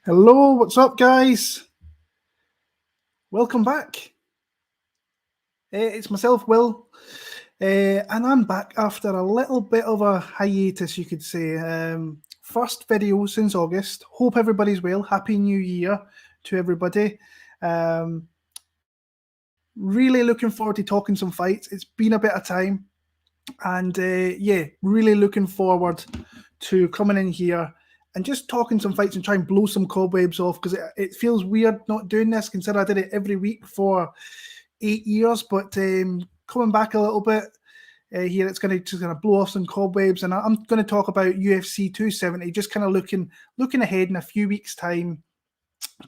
Hello, what's up, guys? Welcome back. It's myself, Will, and I'm back after a little bit of a hiatus, you could say. First video since August. Hope everybody's well. Happy New Year to everybody. Um, really looking forward to talking some fights. It's been a bit of time, and yeah, really looking forward to coming in here and just talking some fights and try and blow some cobwebs off, because it feels weird not doing this, considering I did it every week for 8 years. But coming back a little bit here, it's going to just kind of blow off some cobwebs, and I'm going to talk about UFC 270, just kind of looking ahead in a few weeks' time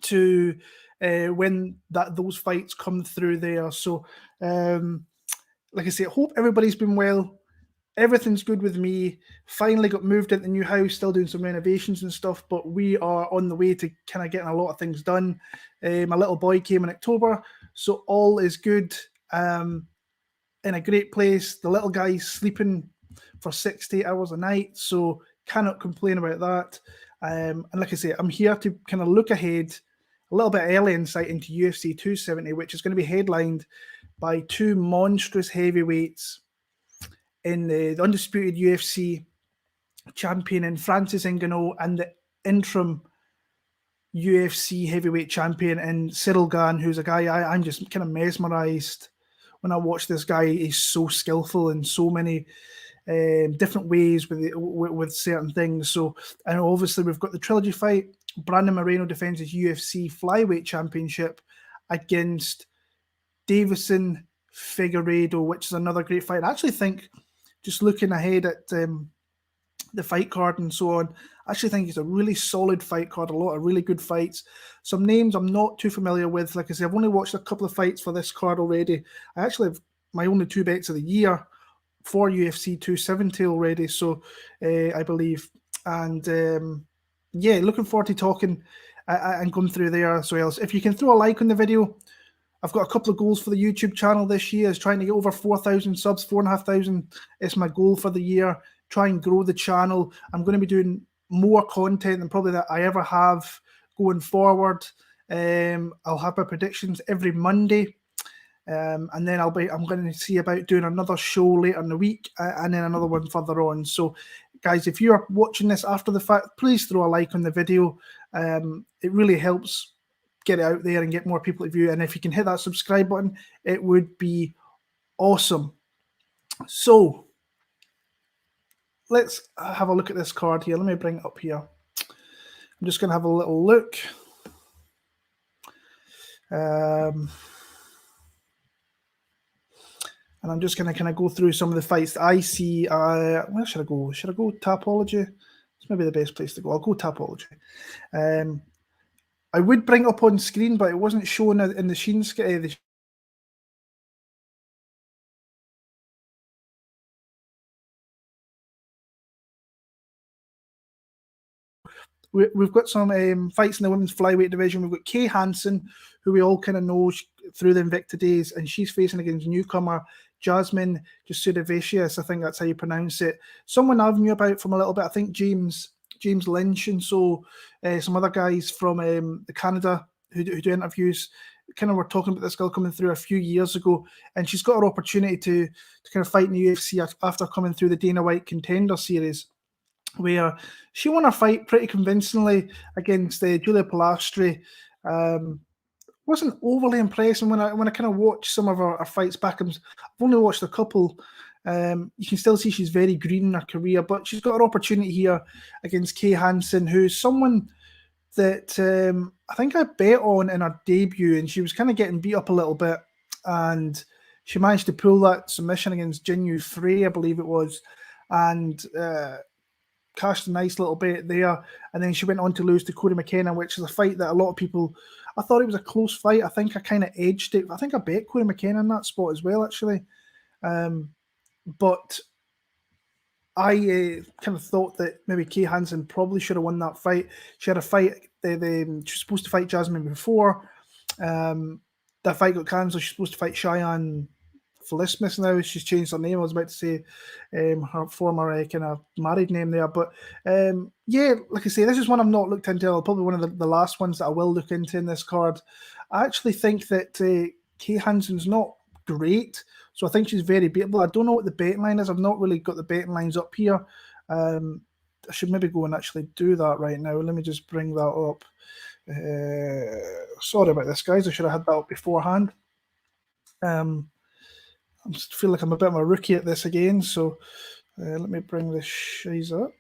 to when those fights come through there. So like I say, I hope everybody's been well. Everything's good with me. Finally got moved into the new house, still doing some renovations and stuff, but we are on the way to kind of getting a lot of things done. My little boy came in October, so all is good. In a great place. The little guy's sleeping for 60 hours a night, so cannot complain about that. And like I say, I'm here to kind of look ahead, a little bit early insight into UFC 270, which is going to be headlined by two monstrous heavyweights in the Undisputed UFC champion in Francis Ngannou and the Interim UFC Heavyweight champion in Ciryl Gane, who's a guy I'm just kind of mesmerized when I watch this guy. He's so skillful in so many different ways with certain things. So, and obviously we've got the trilogy fight. Brandon Moreno defends his UFC flyweight championship against Davison Figueiredo, which is another great fight. I actually think, just looking ahead at the fight card and so on, I actually think it's a really solid fight card, a lot of really good fights. Some names I'm not too familiar with. Like I said, I've only watched a couple of fights for this card already. I actually have my only two bets of the year for UFC 270 already, so I believe. And yeah, looking forward to talking and going through there as well. So if you can throw a like on the video, I've got a couple of goals for the YouTube channel this year, is trying to get over 4,000 subs, 4,500 is my goal for the year. Try and grow the channel. I'm going to be doing more content than probably that I ever have going forward. I'll have my predictions every Monday. And then I'm going to see about doing another show later in the week, and then another one further on. So guys, if you're watching this after the fact, please throw a like on the video. It really helps get it out there and get more people to view. And if you can hit that subscribe button, it would be awesome. So let's have a look at this card here. Let me bring it up here. I'm just going to have a little look. And I'm just going to kind of go through some of the fights that I see. Where should I go? Should I go Tapology? It's maybe the best place to go. I'll go Tapology. I would bring it up on screen, but it wasn't shown in the Sheen. We've got some fights in the women's flyweight division. We've got Kay Hansen, who we all kind of know through the Invicta days, and she's facing against newcomer Jasmine Sudovatius. I think that's how you pronounce it. Someone I've knew about from a little bit. I think James Lynch, and so some other guys from the Canada who do interviews kind of were talking about this girl coming through a few years ago, and she's got her opportunity to kind of fight in the UFC after coming through the Dana White Contender Series, where she won a fight pretty convincingly against Julia Pilastri. Wasn't overly impressive when I kind of watched some of her fights back. I've only watched a couple. You can still see she's very green in her career, but she's got an opportunity here against Kay Hansen, who's someone that I think I bet on in her debut, and she was kind of getting beat up a little bit, and she managed to pull that submission against Jinyu Frey, I believe it was, and cashed a nice little bit there, and then she went on to lose to Corey McKenna, which is a fight that a lot of people, I thought it was a close fight. I think I kind of edged it. I think I bet Corey McKenna in that spot as well, actually. But I kind of thought that maybe Kay Hansen probably should have won that fight. She had a fight, she was supposed to fight Jasmine before. That fight got cancelled. She's supposed to fight Cheyenne Felismus now. She's changed her name. I was about to say her former kind of married name there. But yeah, like I say, this is one I've not looked into. Probably one of the last ones that I will look into in this card. I actually think that Kay Hansen's not great. So I think she's very beatable. I don't know what the betting line is. I've not really got the betting lines up here. I should maybe go and actually do that right now. Let me just bring that up. Sorry about this, guys. I should have had that up beforehand. I feel like I'm a bit of a rookie at this again, so let me bring this shiz up.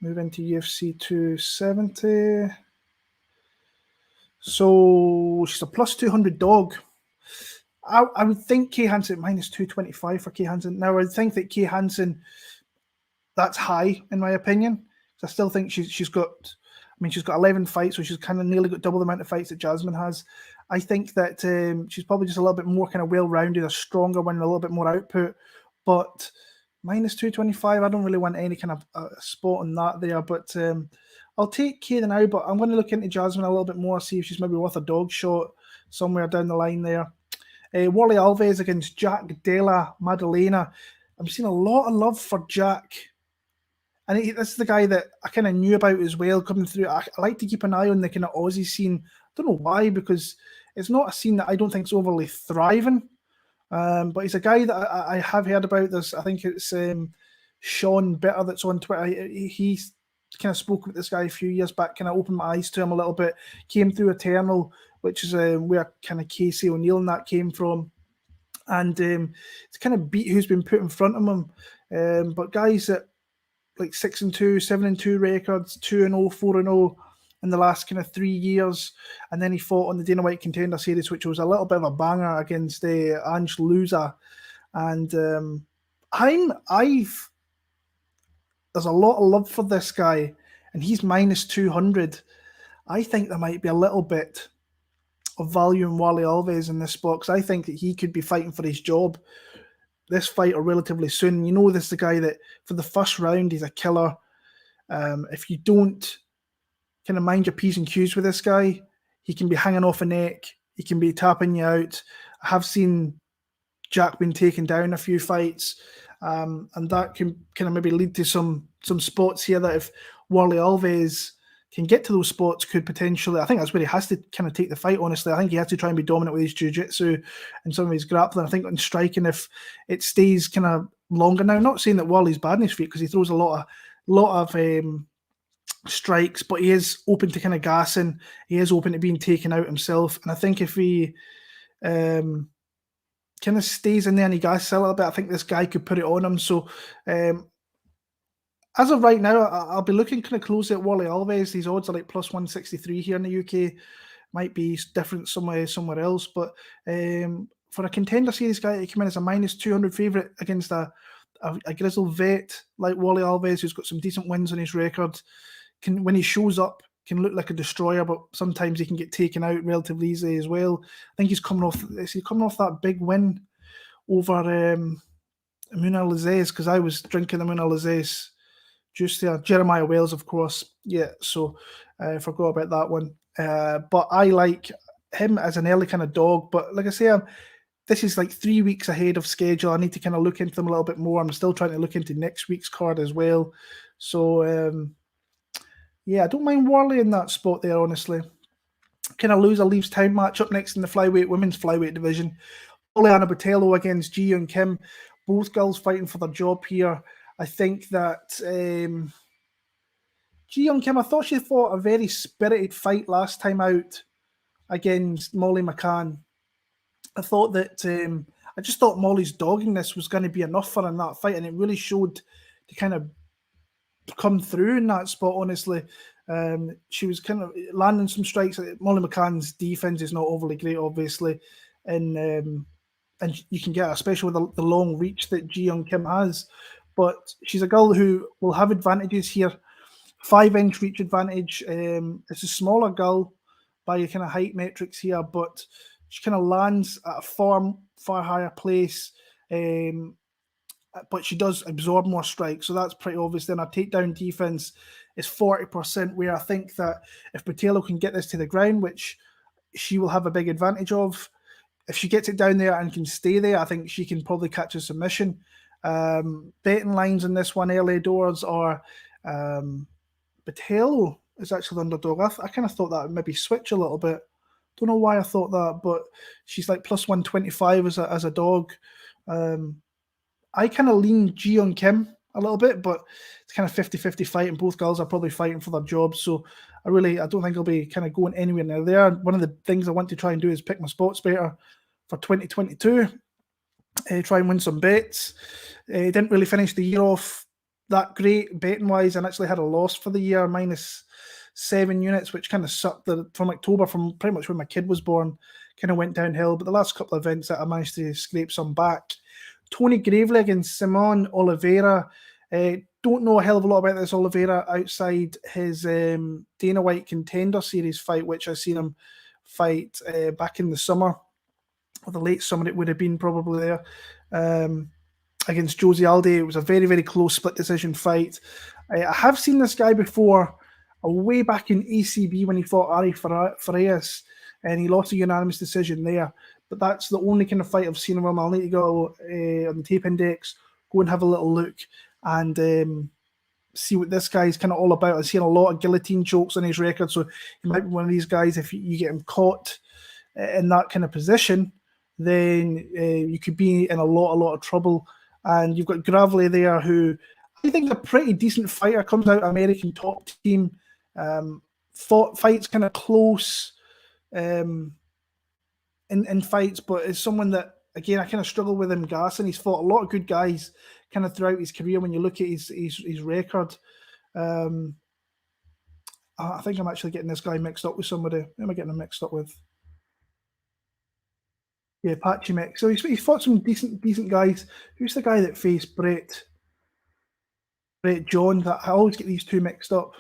Move into UFC 270. So she's a plus 200 dog. I would think Kay Hansen minus 225 for Kay Hansen. Now, I would think that Kay Hansen, that's high in my opinion. I still think she's got 11 fights, so she's kind of nearly got double the amount of fights that Jasmine has. I think that she's probably just a little bit more kind of well-rounded, a stronger one, a little bit more output. But minus 225, I don't really want any kind of spot on that there. But I'll take Kay now, but I'm going to look into Jasmine a little bit more, see if she's maybe worth a dog shot somewhere down the line there. Wally Alves against Jack Della Maddalena. I'm seeing a lot of love for Jack. And this is the guy that I kind of knew about as well coming through. I like to keep an eye on the kind of Aussie scene. I don't know why, because it's not a scene that I don't think is overly thriving. But he's a guy that I have heard about. I think it's Sean Bitter that's on Twitter. He kind of spoke with this guy a few years back, kind of opened my eyes to him a little bit. Came through Eternal, which is where kind of Casey O'Neill and that came from. And it's kind of beat who's been put in front of him. But guys that like 6-2, 7-2 records, 2-0, 4-0 in the last kind of 3 years, and then he fought on the Dana White Contender Series, which was a little bit of a banger against Ange Louza. And there's a lot of love for this guy, and he's minus 200. I think there might be a little bit of value in Wally Alves in this spot, because I think that he could be fighting for his job this fight or relatively soon. You know, this is the guy that for the first round, he's a killer. If you don't kind of mind your P's and Q's with this guy, he can be hanging off a neck. He can be tapping you out. I have seen Jack been taken down a few fights, and that can kind of maybe lead to some spots here that if Wally Alves can get to those spots, could potentially, I think that's where he has to kind of take the fight, honestly. I think he has to try and be dominant with his jiu-jitsu and some of his grappling. I think on striking, if it stays kind of longer now, not saying that Wally's bad in his feet, because he throws a lot of strikes, but he is open to kind of gassing. He is open to being taken out himself. And I think if he kind of stays in there and he gasses a little bit, I think this guy could put it on him. So as of right now, I'll be looking kind of closely at Wally Alves. These odds are like plus 163 here in the UK. Might be different somewhere else. But for a Contender Series guy to come in as a minus 200 favourite against a grizzled vet like Wally Alves, who's got some decent wins on his record, when he shows up, can look like a destroyer, but sometimes he can get taken out relatively easily as well. I think he's coming off that big win over Muna Lizez, because I was drinking the Muna Lizez juice there. Jeremiah Wales, of course. Yeah, so I forgot about that one. But I like him as an early kind of dog. But like I say, this is like 3 weeks ahead of schedule. I need to kind of look into them a little bit more. I'm still trying to look into next week's card as well. So, yeah, I don't mind Worley in that spot there, honestly. Kind of loser leaves town match up next in the women's flyweight division. Oleana Patello against Ji Young Kim. Both girls fighting for their job here. I think that Ji Young Kim, I thought she fought a very spirited fight last time out against Molly McCann. I just thought Molly's dogginess was going to be enough for her in that fight, and it really showed to kind of come through in that spot, honestly. She was kind of landing some strikes. Molly McCann's defense is not overly great, obviously, and you can get her, especially with the long reach that Ji Young Kim has. But she's a girl who will have advantages here. 5-inch reach advantage. It's a smaller girl by your kind of height metrics here, but she kind of lands at a far higher place. But she does absorb more strikes, so that's pretty obvious. Then her takedown defense is 40%, where I think that if Patello can get this to the ground, which she will have a big advantage of, if she gets it down there and can stay there, I think she can probably catch a submission. Betting lines in this one early doors are Patello is actually the underdog. I kind of thought that would maybe switch a little bit. Don't know why I thought that, but she's like plus 125 as a dog. I kind of lean Ji on Kim a little bit, but it's kind of 50-50 fight, and both girls are probably fighting for their jobs. So I don't think I'll be kind of going anywhere near there. One of the things I want to try and do is pick my spots better for 2022. Try and win some bets. Didn't really finish the year off that great betting wise, and actually had a loss for the year, -7 units, which kind of sucked from October, from pretty much when my kid was born, kind of went downhill. But the last couple of events that I managed to scrape some back. Tony Graveleg and Simon Oliveira. Don't know a hell of a lot about this Oliveira outside his Dana White Contender Series fight, which I seen him fight back in the summer, or the late summer it would have been probably there, against Jose Aldo. It was a very, very close split decision fight. I have seen this guy before, way back in ACB when he fought Ari Farias, and he lost a unanimous decision there. But that's the only kind of fight I've seen of him. I'll need to go on the tape index, go and have a little look, and see what this guy's kind of all about. I've seen a lot of guillotine chokes on his record, so he might be one of these guys, if you get him caught in that kind of position, then you could be in a lot of trouble. And you've got Gravely there, who I think is a pretty decent fighter, comes out American top team, fights kind of close in fights, but is someone that, again, I kind of struggle with him gassing. He's fought a lot of good guys kind of throughout his career. When you look at his record, I think I'm actually getting this guy mixed up with somebody. Who am I getting him mixed up with? Yeah, Patchy Mix. So he's fought some decent guys. Who's the guy that faced Brett Jones? I always get these two mixed up.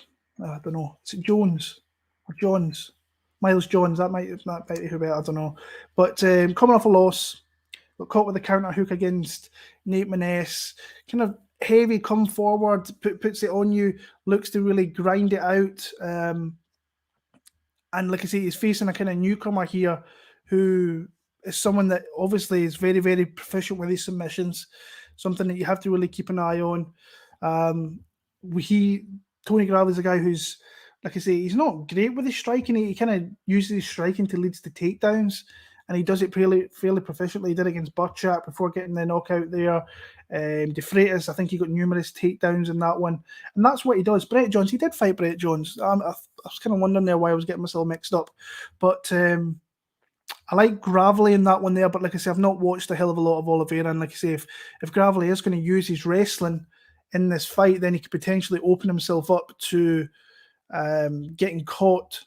I don't know. Is it Jones or Johns? Miles Johns. That might be who I don't know. But coming off a loss, got caught with a counter hook against Nate Maness. Kind of heavy, come forward, puts it on you, looks to really grind it out. And like I say, he's facing a kind of newcomer here who is someone that obviously is very, very proficient with his submissions, something that you have to really keep an eye on. Tony Gravely is a guy who's, like I say, he's not great with his striking. He kind of uses his striking to lead to takedowns, and he does it fairly proficiently. He did against Burchak before getting the knockout there. De Freitas, I think he got numerous takedowns in that one, and that's what he does. Brett Jones, he did fight Brett Jones. I was kind of wondering there why I was getting myself mixed up, but I like Gravely in that one there. But like I say, I've not watched a hell of a lot of Oliveira, and like I say, if Gravely is going to use his wrestling in this fight, then he could potentially open himself up to getting caught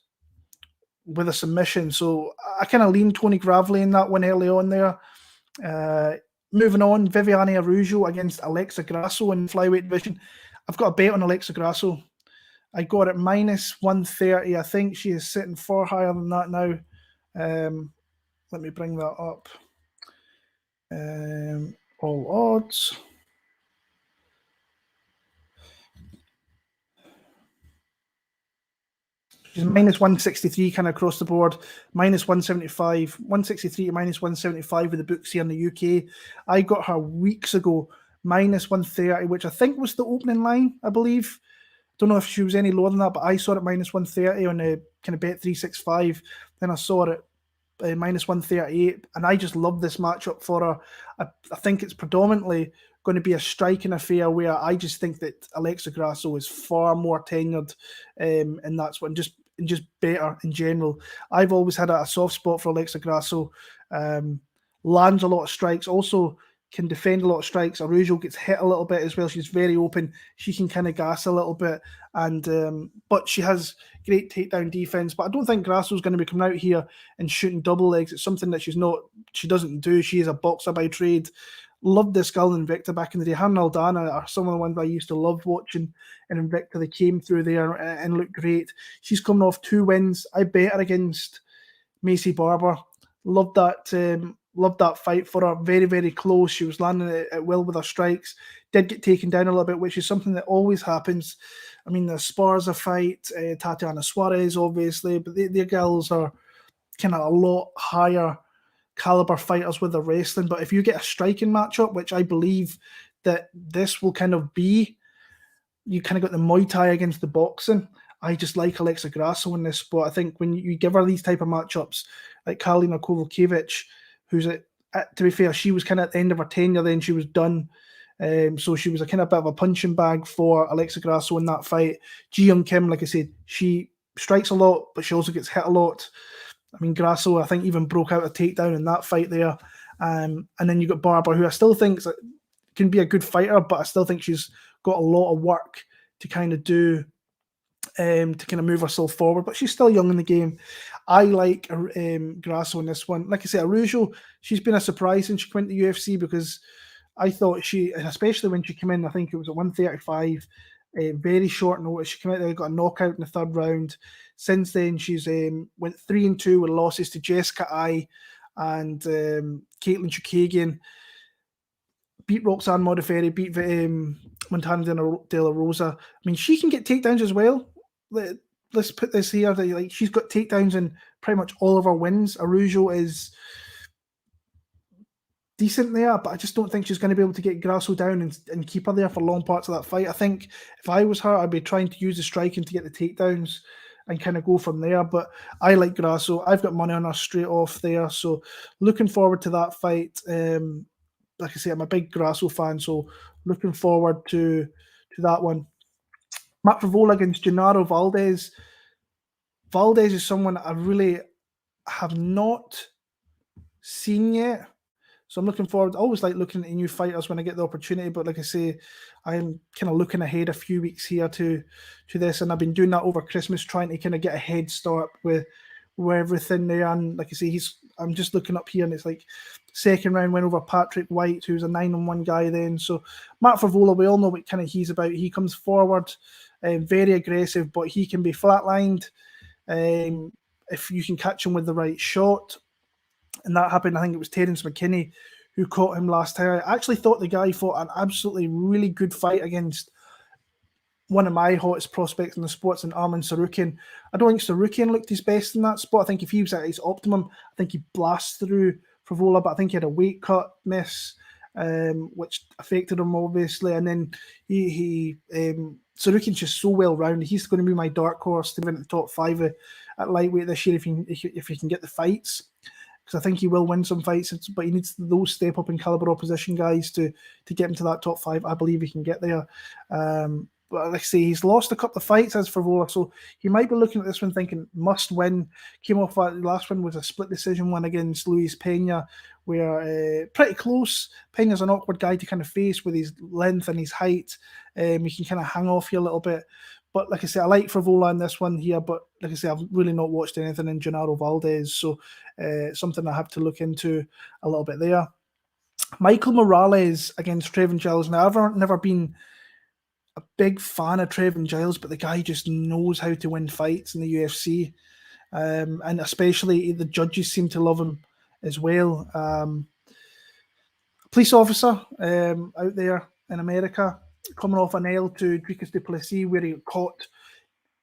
with a submission. So I kind of lean Tony Gravely in that one early on there. Moving on, Viviane Araujo against Alexa Grasso in the flyweight division. I've got a bet on Alexa Grasso. I got it -130. I think she is sitting far higher than that now. Let me bring that up. All odds. She's -163 kind of across the board, -175, 163 to -175 with the books here in the UK. I got her weeks ago, -130, which I think was the opening line, I believe. Don't know if she was any lower than that, but I saw it -130 on the kind of Bet365. Then I saw it -138, and I just love this matchup for her. I think it's predominantly going to be a striking affair, where I just think that Alexa Grasso is far more tenured, and that's what just better in general. I've always had a soft spot for Alexa Grasso. Lands a lot of strikes, also can defend a lot of strikes. Araujo gets hit a little bit as well. She's very open. She can kind of gas a little bit, and but she has great takedown defense. But I don't think Grasso's going to be coming out here and shooting double legs. It's something that she doesn't do. She is a boxer by trade. Loved this girl in Invicta back in the day. Her and Aldana are some of the ones I used to love watching in Invicta. They came through there and looked great. She's coming off 2 wins. I bet her against Macy Barber. Loved that fight for her. Very, very close. She was landing at will with her strikes. Did get taken down a little bit, which is something that always happens. I mean, the Sparza fight, Tatiana Suarez, obviously, but their girls are kind of a lot higher caliber fighters with their wrestling. But if you get a striking matchup, which I believe that this will kind of be, you kind of got the Muay Thai against the boxing. I just like Alexa Grasso in this spot. I think when you give her these type of matchups, like Karolina Kowalkiewicz, who's to be fair, she was kind of at the end of her tenure, then she was done. So she was a kind of bit of a punching bag for Alexa Grasso in that fight. Ji Young Kim, like I said, she strikes a lot, but she also gets hit a lot. I mean, Grasso, I think, even broke out a takedown in that fight there. And then you got Barber, who I still think can be a good fighter, but I still think she's got a lot of work to kind of do to kind of move herself forward. But she's still young in the game. I like Grasso in this one. Like I said, Araujo, she's been a surprise since she went to UFC, because I thought she, especially when she came in, I think it was at 135, very short notice. She came out there, got a knockout in the third round. Since then, she's went 3-2 with losses to Jessica Ai and Caitlin Chukagian. Beat Roxanne Modafferi, beat Montana De La Rosa. I mean, she can get takedowns as well. Let's put this here. Like, she's got takedowns in pretty much all of her wins. Araujo is decent there, but I just don't think she's going to be able to get Grasso down and keep her there for long parts of that fight. I think if I was her, I'd be trying to use the striking to get the takedowns and kind of go from there. But I like Grasso. I've got money on her straight off there. So looking forward to that fight. Like I say, I'm a big Grasso fan, so looking forward to that one. Matt Frevola against Gennaro Valdez. Valdez is someone I really have not seen yet. So I'm looking forward. I always like looking at new fighters when I get the opportunity. But like I say, I'm kind of looking ahead a few weeks here to this. And I've been doing that over Christmas, trying to kind of get a head start with everything there. And like I say, I'm just looking up here, and it's like second round win over Patrick White, who's a 9-1 guy then. So Matt Frevola, we all know what kind of he's about. He comes forward, very aggressive, but he can be flatlined if you can catch him with the right shot. And that happened, I think it was Terence McKinney who caught him last time. I actually thought the guy fought an absolutely really good fight against one of my hottest prospects in the sports, in Arman Tsarukyan. I don't think Tsarukyan looked his best in that spot. I think if he was at his optimum, I think he blasts through Frevola, but I think he had a weight cut miss, which affected him, obviously. And then Tsarukyan's just so well-rounded. He's going to be my dark horse to win at the top 5 at lightweight this year if he can get the fights. Because I think he will win some fights, but he needs those step up in caliber opposition guys to get him to that top 5. I believe he can get there. But like I say, he's lost a couple of fights as Frevola, so he might be looking at this one thinking must win. Came off that last one was a split decision one against Luis Pena, where pretty close. Pena's an awkward guy to kind of face with his length and his height. He can kind of hang off you a little bit. But like I say, I like Frevola in this one here, but like I say, I've really not watched anything in Gennaro Valdez, so something I have to look into a little bit there. Michael Morales against Trevin Giles. Now, I've never been a big fan of Trevin Giles, but the guy just knows how to win fights in the UFC, and especially the judges seem to love him as well. Police officer out there in America, coming off an L to Dricus du Plessis where he got caught.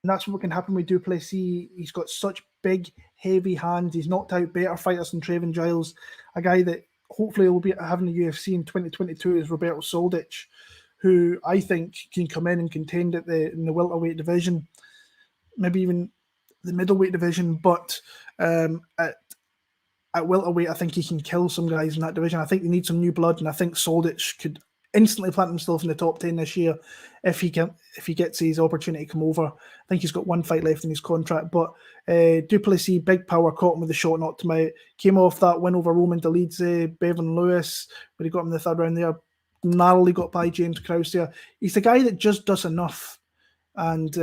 And that's what can happen with du Plessis. He's got such big, heavy hands. He's knocked out better fighters than Trevin Giles. A guy that hopefully will be having the UFC in 2022 is Roberto Soldic, who I think can come in and contend in the welterweight division, maybe even the middleweight division. But at welterweight, I think he can kill some guys in that division. I think they need some new blood, and I think Soldic could instantly plant himself in the top 10 this year if he gets his opportunity to come over. I think he's got one fight left in his contract. But du Plessis, big power, caught him with the shot, knocked him out. Came off that win over Roman Dolidze, Bevan Lewis, where he got him in the third round there. Narrowly got by James Krause there. He's the guy that just does enough. And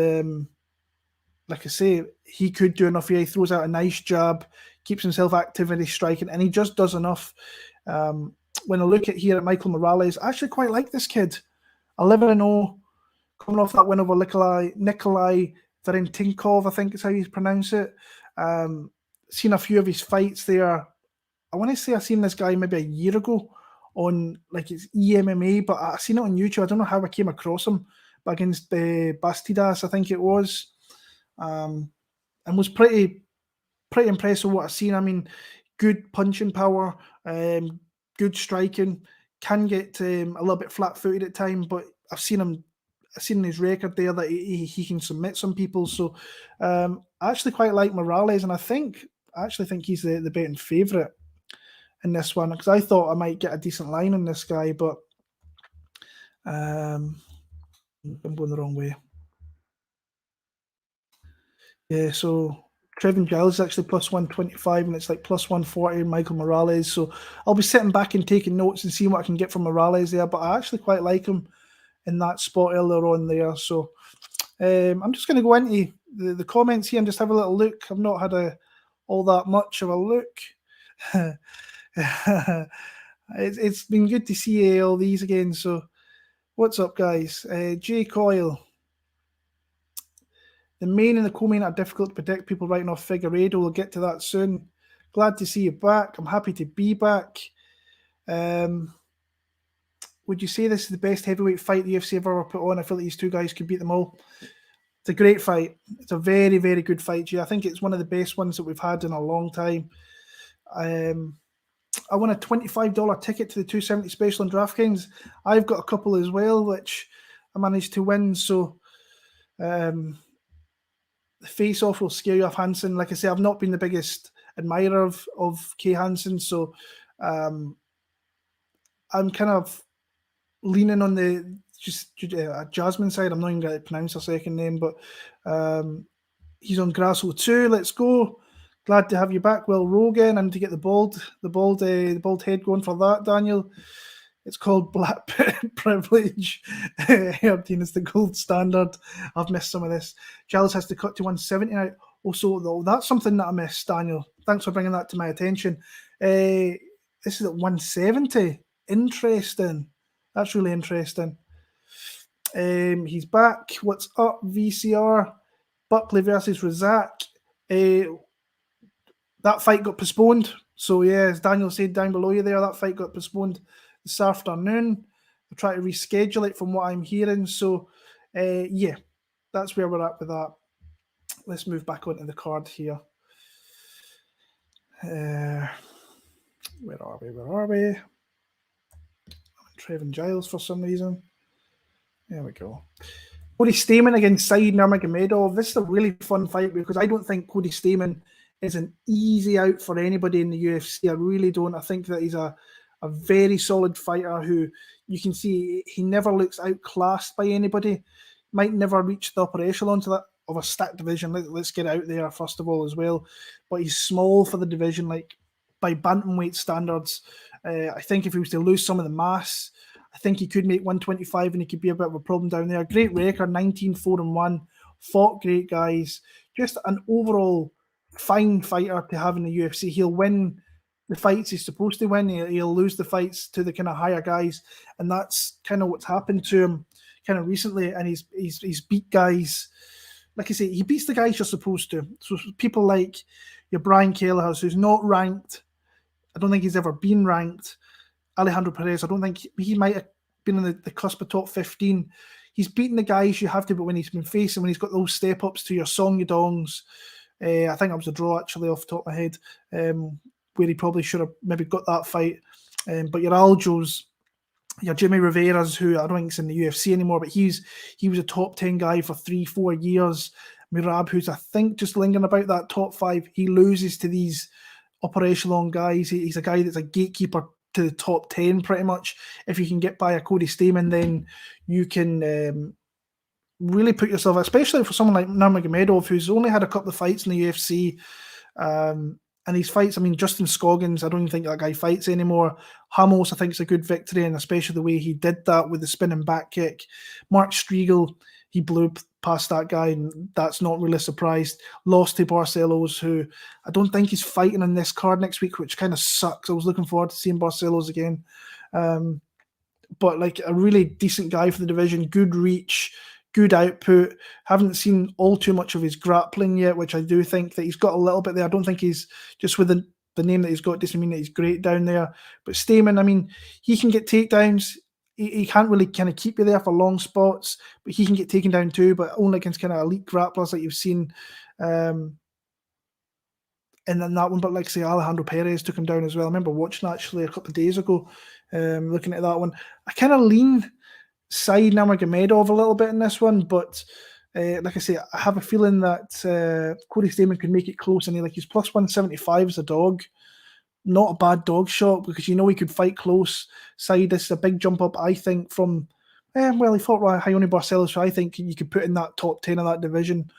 like I say, he could do enough here. He throws out a nice jab, keeps himself active in his striking, and he just does enough. When I look at here at Michael Morales, I actually quite like this kid. 11-0, coming off that win over Nikolai Valentikov, I think is how you pronounce it. Seen a few of his fights there. I want to say I've seen this guy maybe a year ago on like his EMMA, but I've seen it on YouTube. I don't know how I came across him, but against Bastidas, I think it was, and was pretty impressed with what I've seen. I mean, good punching power, good striking, can get a little bit flat-footed at times, but I've seen his record there that he can submit some people. So I actually quite like Morales, and I actually think he's the betting favourite in this one, because I thought I might get a decent line on this guy, but I'm going the wrong way. Yeah, so Trevin Giles is actually plus 125, and it's like plus 140 Michael Morales. So I'll be sitting back and taking notes and seeing what I can get from Morales there, but I actually quite like him in that spot earlier on there. So I'm just going to go into the comments here and just have a little look. I've not had all that much of a look. It's been good to see all these again. So what's up, guys? J Coyle. The main and the co-main are difficult to predict. People writing off Figueiredo. We'll get to that soon. Glad to see you back. I'm happy to be back. Would you say this is the best heavyweight fight the UFC ever put on? I feel like these two guys could beat them all. It's a great fight. It's a very, very good fight, G. I think it's one of the best ones that we've had in a long time. I won a $25 ticket to the 270 special on DraftKings. I've got a couple as well, which I managed to win. So the face-off will scare you off Hansen. Like I say, I've not been the biggest admirer of Kay Hansen, so I'm kind of leaning on the Jasmine side. I'm not even going to pronounce her second name, but he's on Grasso too. Let's go. Glad to have you back, Will Rogan, and to get the bald head going for that, Daniel. It's called Black Privilege. Herdine is the gold standard. I've missed some of this. Giles has to cut to 170 now. Also, though, that's something that I missed, Daniel. Thanks for bringing that to my attention. This is at 170. Interesting. That's really interesting. He's back. What's up, VCR? Buckley versus Razak. That fight got postponed. So, yeah, as Daniel said down below you there, that fight got postponed this afternoon. They'll try to reschedule it from what I'm hearing. So, yeah, that's where we're at with that. Let's move back onto the card here. Where are we? I'm Trevin Giles for some reason. There we go. Cody Stamann against Said Nurmagomedov. This is a really fun fight because I don't think Cody Stamann is an easy out for anybody in the UFC. I really don't. I think that he's a very solid fighter who you can see he never looks outclassed by anybody. Might never reach the upper echelon to that of a stacked division. Let's get out there first of all as well. But he's small for the division, like by bantamweight standards. I think if he was to lose some of the mass, I think he could make 125 and he could be a bit of a problem down there. Great record, 19-4-1. Fought great guys. Just an overall fine fighter to have in the UFC. He'll win the fights he's supposed to win. He'll lose the fights to the kind of higher guys, and that's kind of what's happened to him kind of recently. And he's beat guys. Like I say, he beats the guys you're supposed to. So people like your Brian Kelleher's, who's not ranked. I don't think he's ever been ranked. Alejandro Perez, I don't think he might have been in the cusp of top 15. He's beaten the guys you have to, but when he's been facing, when he's got those step-ups to your Song Yadongs, I think it was a draw actually off the top of my head, where he probably should have maybe got that fight. But your Aljos, your Jimmy Rivera's, who I don't think is in the UFC anymore, but he was a top 10 guy for 3-4 years. Mirab, who's I think just lingering about that top 5, he loses to these upper echelon guys. He's a guy that's a gatekeeper to the top 10 pretty much. If you can get by a Cody Stamann, then you can really put yourself, especially for someone like Nurmagomedov, who's only had a couple of fights in the UFC. And these fights, I mean, Justin Scoggins, I don't even think that guy fights anymore. Ramos, I think, is a good victory, and especially the way he did that with the spinning back kick. Mark Striegel, he blew past that guy, and that's not really surprised. Lost to Barcelos, who I don't think he's fighting on this card next week, which kind of sucks. I was looking forward to seeing Barcelos again. But like a really decent guy for the division, good reach, good output. Haven't seen all too much of his grappling yet, which I do think that he's got a little bit there. I don't think he's just with the name that he's got doesn't mean that he's great down there. But Stamann, I mean, he can get takedowns. He can't really kind of keep you there for long spots, but he can get taken down too, but only against kind of elite grapplers that you've seen. in that one. But like I say, Alejandro Perez took him down as well. I remember watching actually a couple of days ago, looking at that one. I kind of lean side Nurmagomedov a little bit in this one, but like I say, I have a feeling that Corey Stamann could make it close, and he's plus 175 as a dog. Not a bad dog shot, because he could fight close side. This is a big jump up, I think, from he fought Raoni Barcelos, so I think you could put in that top 10 of that division.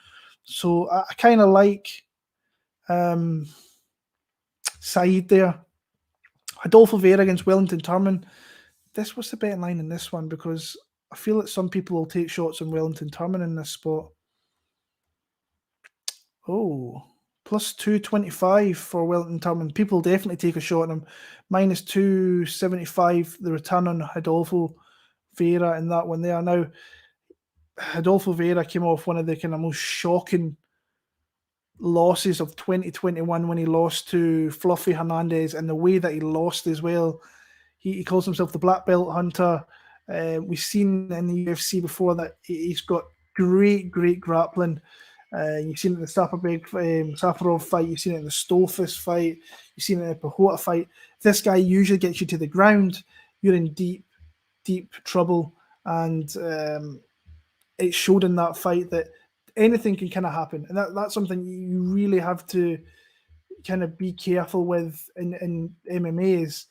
So I kind of like side there. Adolfo Vera against Wellington Tarman. What's the betting line in this one? Because I feel that some people will take shots on Wellington Tarman in this spot. Oh, plus 225 for Wellington Tarman. People definitely take a shot on him. Minus 275, the return on Adolfo Vera in that one there. Now, Adolfo Vera came off one of the kind of most shocking losses of 2021 when he lost to Fluffy Hernandez, and the way that he lost as well. He calls himself the black belt hunter. We've seen in the UFC before that he's got great grappling. You've seen it in the Safarov fight. You've seen it in the Stolfus fight. You've seen it in the Pahota fight. This guy usually gets you to the ground. You're in deep trouble. And it showed in that fight that anything can kind of happen. And that's something you really have to kind of be careful with in MMA is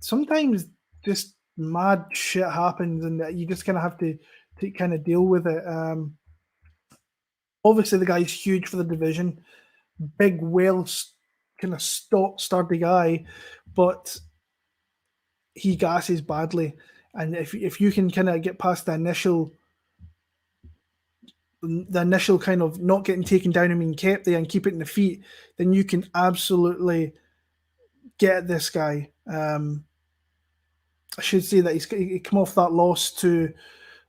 sometimes just mad shit happens, and you just kind of have to kind of deal with it. Obviously, the guy's huge for the division, big, kind of sturdy guy, but he gasses badly. And if you can kind of get past the initial kind of not getting taken down and being kept there and keep it in the feet, then you can absolutely get this guy. I should say that he come off that loss to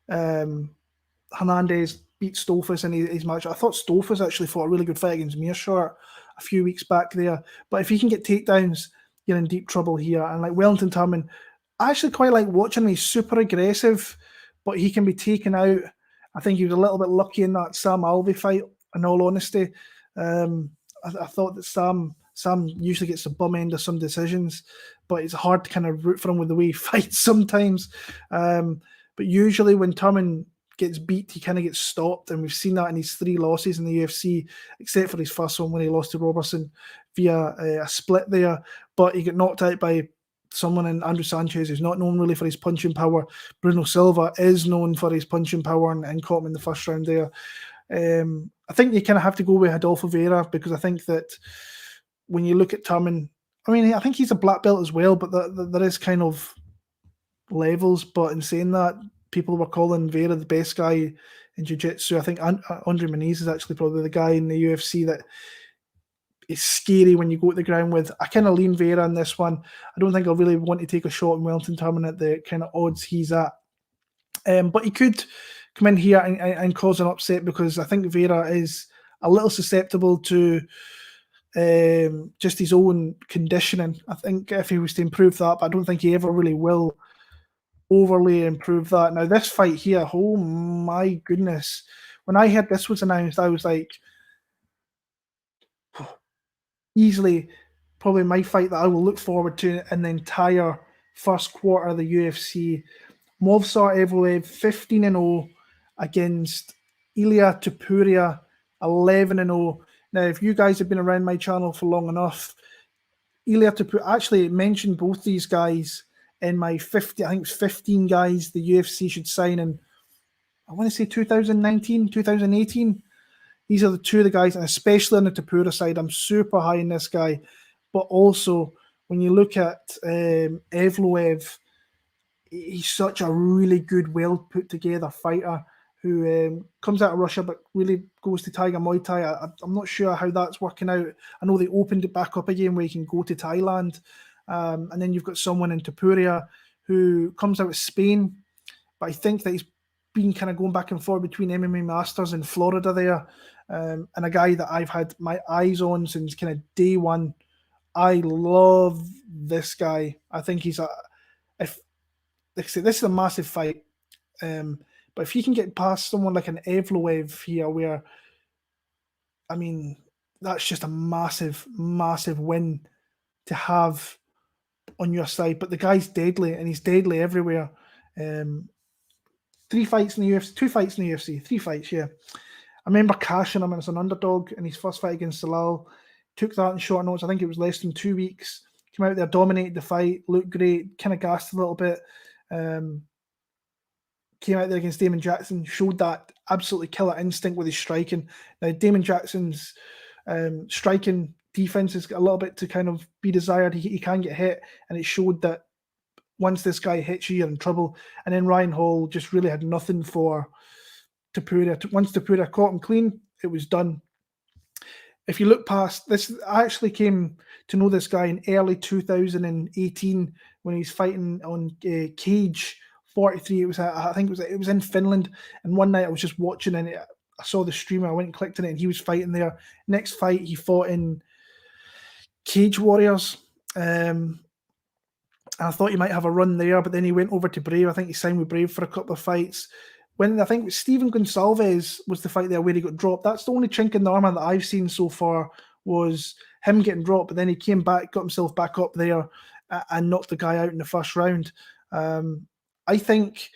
Hernandez, beat Stolfus in his match. I thought Stolfus actually fought a really good fight against Mearshart a few weeks back there. But if he can get takedowns, you're in deep trouble here. And like Wellington Tarman, I actually quite like watching him. He's super aggressive, but he can be taken out. I think he was a little bit lucky in that Sam Alves fight, in all honesty. I thought that Sam usually gets the bum end of some decisions, but it's hard to kind of root for him with the way he fights sometimes. But usually when Tarman gets beat, he kind of gets stopped, and we've seen that in his 3 losses in the UFC, except for his first one when he lost to Robertson via a split there. But he got knocked out by someone in Andrew Sanchez, who's not known really for his punching power. Bruno Silva is known for his punching power and caught him in the first round there. I think you kind of have to go with Adolfo Vera, because I think that when you look at Tarman, I mean, I think he's a black belt as well, but there is kind of levels. But in saying that, people were calling Vera the best guy in jiu-jitsu. I think Andre Muniz is actually probably the guy in the UFC that is scary when you go to the ground with. I kind of lean Vera in this one. I don't think I'll really want to take a shot in Wellington Tarman at the kind of odds he's at. But he could come in here and cause an upset, because I think Vera is a little susceptible to just his own conditioning. I think if he was to improve that, but I don't think he ever really will overly improve that. Now, this fight here, oh my goodness. When I heard this was announced, I was like, easily probably my fight that I will look forward to in the entire first quarter of the UFC. Movsar Evloev 15-0 against Ilia Topuria 11-0. Now, if you guys have been around my channel for long enough, Ilia Topuria, actually mentioned both these guys in my 15 guys the UFC should sign in, I want to say 2019, 2018. These are the 2 of the guys, and especially on the Topuria side, I'm super high in this guy. But also, when you look at Evloev, he's such a really good, well put together fighter who comes out of Russia but really goes to Tiger Muay Thai. I'm not sure how that's working out. I know they opened it back up again where you can go to Thailand. And then you've got someone in Topuria who comes out of Spain, but I think that he's been kind of going back and forth between MMA Masters in Florida there, and a guy that I've had my eyes on since kind of day one. I love this guy. I think he's like I say, this is a massive fight. But if he can get past someone like an Evloev here, where, I mean, that's just a massive, massive win to have on your side. But the guy's deadly, and he's deadly everywhere. 3 fights in the UFC, 2 fights in the UFC, 3 fights, yeah. I remember cashing him as an underdog in his first fight against Ciryl. Took that in short notice. I think it was less than 2 weeks. Came out there, dominated the fight, looked great, kind of gassed a little bit. Came out there against Damon Jackson, showed that absolutely killer instinct with his striking. Now, Damon Jackson's striking defense has got a little bit to kind of be desired. He can get hit, and it showed that once this guy hits you, you're in trouble. And then Ryan Hall just really had nothing for Topuria. Once Topuria caught him clean, it was done. If you look past this, I actually came to know this guy in early 2018 when he's fighting on Cage 43. I think it was in Finland. And one night I was just watching, and I saw the streamer. I went and clicked on it, and he was fighting there. Next fight, he fought in Cage Warriors. I thought he might have a run there, but then he went over to Brave. I think he signed with Brave for a couple of fights. When I think Steven Gonsalves was the fight there where he got dropped. That's the only chink in the armor that I've seen so far, was him getting dropped, but then he came back, got himself back up there, and knocked the guy out in the first round. I think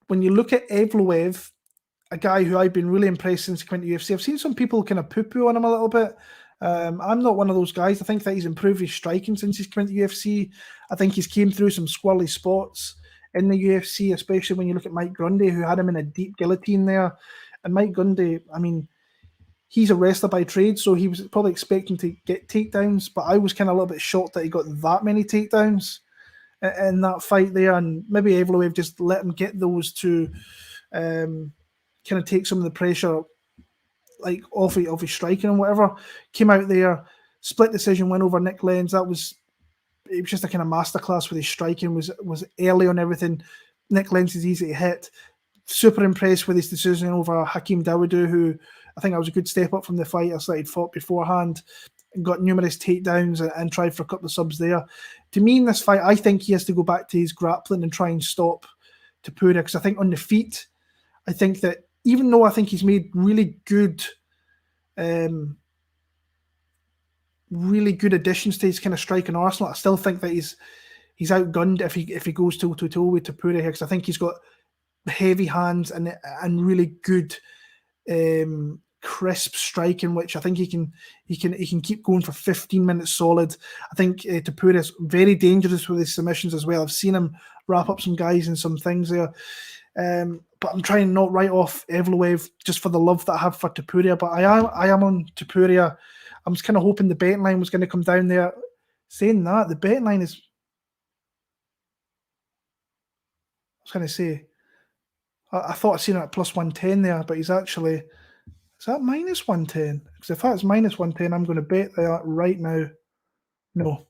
when you look at Evloev, a guy who I've been really impressed since he went to UFC, I've seen some people kind of poo-poo on him a little bit. I'm not one of those guys. I think that he's improved his striking since he's come into UFC. I think he's came through some squirrely spots in the UFC, especially when you look at Mike Grundy, who had him in a deep guillotine there. And Mike Grundy, I mean, he's a wrestler by trade, so he was probably expecting to get takedowns, but I was kind of a little bit shocked that he got that many takedowns in that fight there. And maybe Evloev just let him get those to kind of take some of the pressure like off his striking and whatever. Came out there, split decision win over Nick Lenz. It was just a kind of masterclass with his striking. Was early on everything. Nick Lenz is easy to hit. Super impressed with his decision over Hakeem Dawodu, who I think that was a good step up from the fighters that he'd fought beforehand, and got numerous takedowns and tried for a couple of subs there. To me in this fight, I think he has to go back to his grappling and try and stop Topuria, because I think on the feet, I think that even though I think he's made really good additions to his kind of striking arsenal, I still think that he's outgunned if he goes toe to toe with Topuria here, because I think he's got heavy hands and really good crisp striking, which I think he can keep going for 15 minutes solid. I think Topuria is very dangerous with his submissions as well. I've seen him wrap up some guys and some things there. But I'm trying not write off Evloev just for the love that I have for Topuria. But I am on Topuria. I'm just kind of hoping the betting line was going to come down there. Saying that, the betting line is, I was going to say, I thought I'd seen it at plus 110 there, but he's actually, is that minus 110? Because if that's minus 110, I'm going to bet that right now. No,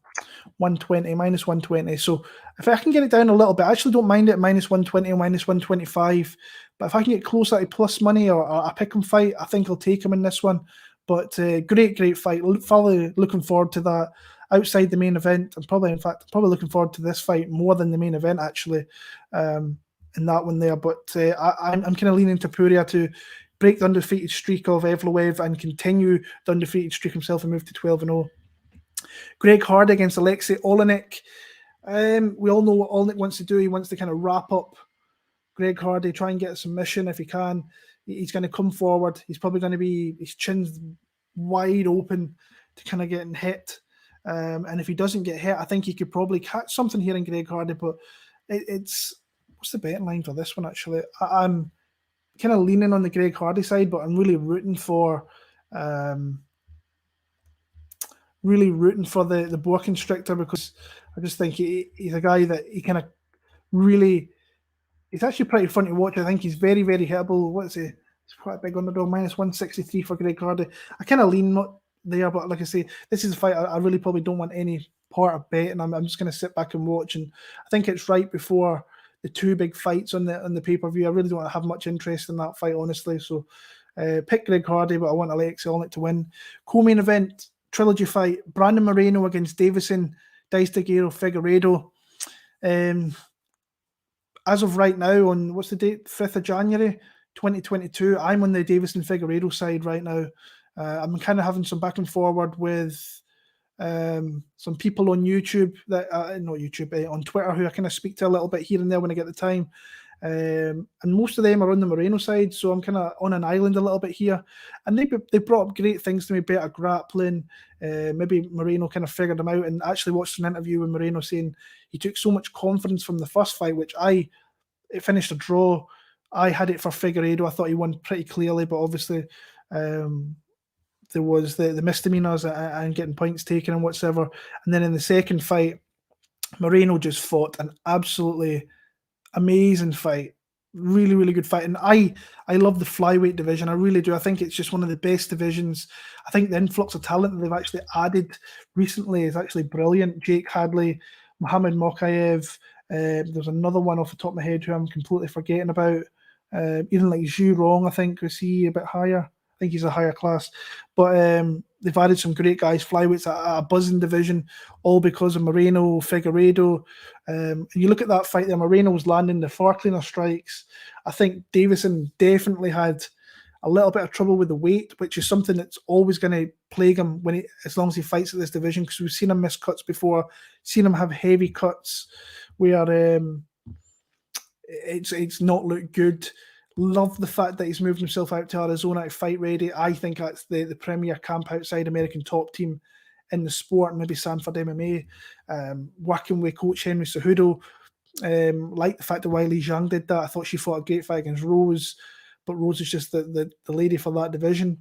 120, minus 120. So if I can get it down a little bit, I actually don't mind it at minus 120 or minus 125. But if I can get closer to plus money or a pick 'em fight, I think I'll take him in this one. But great fight. Fully looking forward to that. Outside the main event, I'm probably looking forward to this fight more than the main event actually. In that one there. But I'm kind of leaning to Topuria to break the undefeated streak of Evloev and continue the undefeated streak himself and move to 12-0. Greg Hardy against Alexei Oleinik. We all know what Oleinik wants to do. He wants to kind of wrap up Greg Hardy, try and get a submission if he can. He's going to come forward. He's probably going to be, his chin's wide open to kind of getting hit. And if he doesn't get hit, I think he could probably catch something here in Greg Hardy. But it's, what's the betting line for this one actually? I'm kind of leaning on the Greg Hardy side, but I'm really rooting for the boa constrictor, because I just think he's a guy that he kind of really, he's actually pretty fun to watch. I think he's very, very hittable. What is he? He's quite a big underdog, minus 163 for Greg Hardy. I kind of lean not there, but like I say, this is a fight I really probably don't want any part of betting. I'm just going to sit back and watch, and I think it's right before the two big fights on the pay-per-view. I really don't have much interest in that fight, honestly. So pick Greg Hardy, but I want Alexei Oleinik to win. Co-main event, trilogy fight, Brandon Moreno against Davison Dice DeGuerro Figueiredo. As of right now, on what's the date? 5th of January 2022, I'm on the Davison Figueiredo side right now. I'm kind of having some back and forward with some people on YouTube on Twitter who I kind of speak to a little bit here and there when I get the time. And most of them are on the Moreno side, so I'm kind of on an island a little bit here. And they brought up great things to me, better grappling. Maybe Moreno kind of figured them out, and actually watched an interview with Moreno saying he took so much confidence from the first fight, which it finished a draw. I had it for Figueiredo. I thought he won pretty clearly, but obviously there was the misdemeanors and getting points taken and whatsoever. And then in the second fight, Moreno just fought an absolutely amazing fight. Really, really good fight. And I love the flyweight division. I really do. I think it's just one of the best divisions. I think the influx of talent that they've actually added recently is actually brilliant. Jake Hadley, Mohamed Mokaev. There's another one off the top of my head who I'm completely forgetting about. Even like Zhu Rong, I think, was he a bit higher? I think he's a higher class. But they've added some great guys. Flyweights a buzzing division, all because of Moreno, Figueiredo. And you look at that fight there, Moreno was landing the far cleaner strikes. I think Davison definitely had a little bit of trouble with the weight, which is something that's always going to plague him as long as he fights at this division, because we've seen him miss cuts before, seen him have heavy cuts where it's not looked good. Love the fact that he's moved himself out to Arizona at Fight Ready. I think that's the premier camp outside American top team in the sport, maybe Sanford MMA. Working with Coach Henry Cejudo, like the fact that Weili Zhang did that. I thought she fought a great fight against Rose, but Rose is just the lady for that division.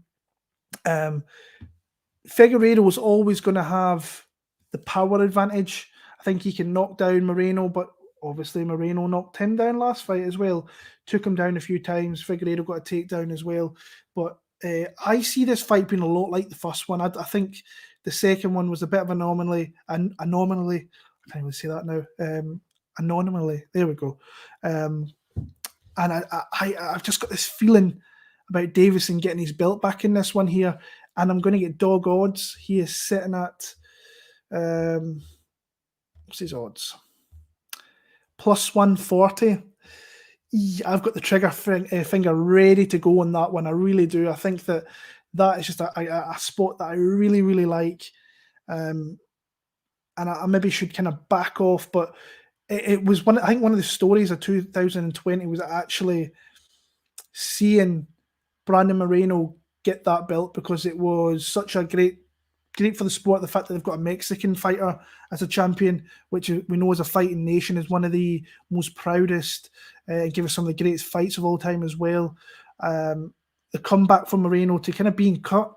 Figueiredo was always going to have the power advantage. I think he can knock down Moreno, but obviously Moreno knocked him down last fight as well. Took him down a few times. Figueiredo got a takedown as well. But I see this fight being a lot like the first one. I think the second one was a bit of an anomaly. I can't even say that now. Anomaly. There we go. And I've just got this feeling about Davison getting his belt back in this one here. And I'm going to get dog odds. He is sitting at... what's his odds? Plus 140. I've got the trigger finger ready to go on that one. I really do. I think that is just a spot that I really, really like. And I maybe should kind of back off, but it was one of the stories of 2020 was actually seeing Brandon Moreno get that belt, because it was such a great for the sport. The fact that they've got a Mexican fighter as a champion, which we know as a fighting nation is one of the most proudest, and give us some of the greatest fights of all time as well. The comeback from Moreno to kind of being cut,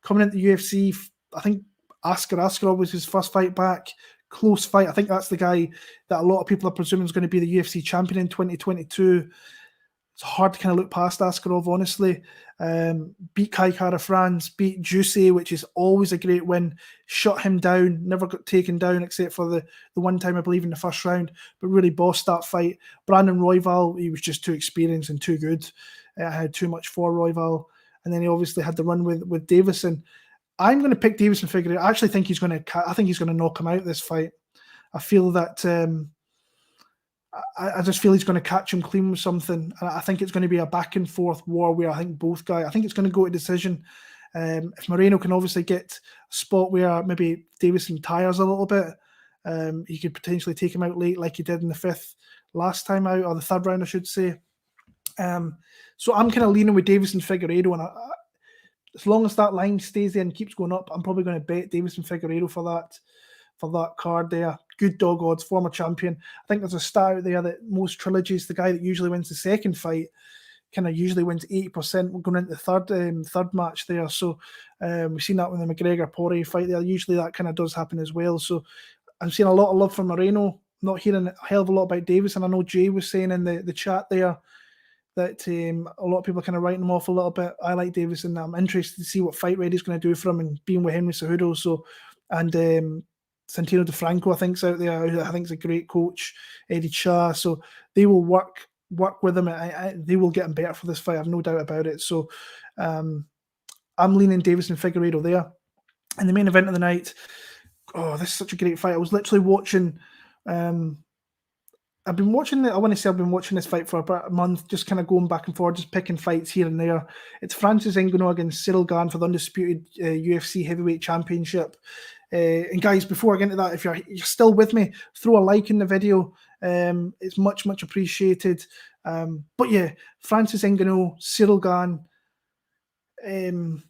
coming into the UFC, I think Askarov was his first fight back. Close fight. I think that's the guy that a lot of people are presuming is going to be the UFC champion in 2022. It's hard to kind of look past Askarov, honestly. Beat Kai Kara-France, beat Juicy, which is always a great win. Shut him down, never got taken down except for the one time, I believe, in the first round, but really bossed that fight. Brandon Royval, he was just too experienced and too good. I had too much for Royval. And then he obviously had the run with Davison. I'm going to pick Davison Figueiredo. I actually think he's going to knock him out this fight. I feel that... I just feel he's going to catch him clean with something. And I think it's going to be a back and forth war where I think it's going to go to decision. If Moreno can obviously get a spot where maybe Davison tires a little bit, he could potentially take him out late like he did in the fifth last time out, or the third round, I should say. So I'm kind of leaning with Davison Figueiredo, and as long as that line stays there and keeps going up, I'm probably going to bet Davison Figueiredo for that card there. Good dog odds, former champion. I think there's a stat out there that most trilogies, the guy that usually wins the second fight kind of usually wins 80% going into the third match there. So we've seen that with the McGregor-Poirier fight there. Usually that kind of does happen as well. So I'm seeing a lot of love for Moreno. Not hearing a hell of a lot about Davis. And I know Jay was saying in the chat there that a lot of people are kind of writing him off a little bit. I like Davis, and I'm interested to see what Fight Ready's going to do for him, and being with Henry Cejudo. So, and Santino DeFranco, I think, is out there. I think is a great coach. Eddie Cha. So they will work with him. They will get him better for this fight. I have no doubt about it. So I'm leaning Davis and Figueiredo there. And the main event of the night, this is such a great fight. I was literally watching I've been watching I want to say I've been watching this fight for about a month, just kind of going back and forth, just picking fights here and there. It's Francis Ngannou against Ciryl Gane for the Undisputed UFC Heavyweight Championship. And guys, before I get into that, if you're still with me, throw a like in the video. It's much appreciated. But yeah, Francis Ngannou, Ciryl Gane.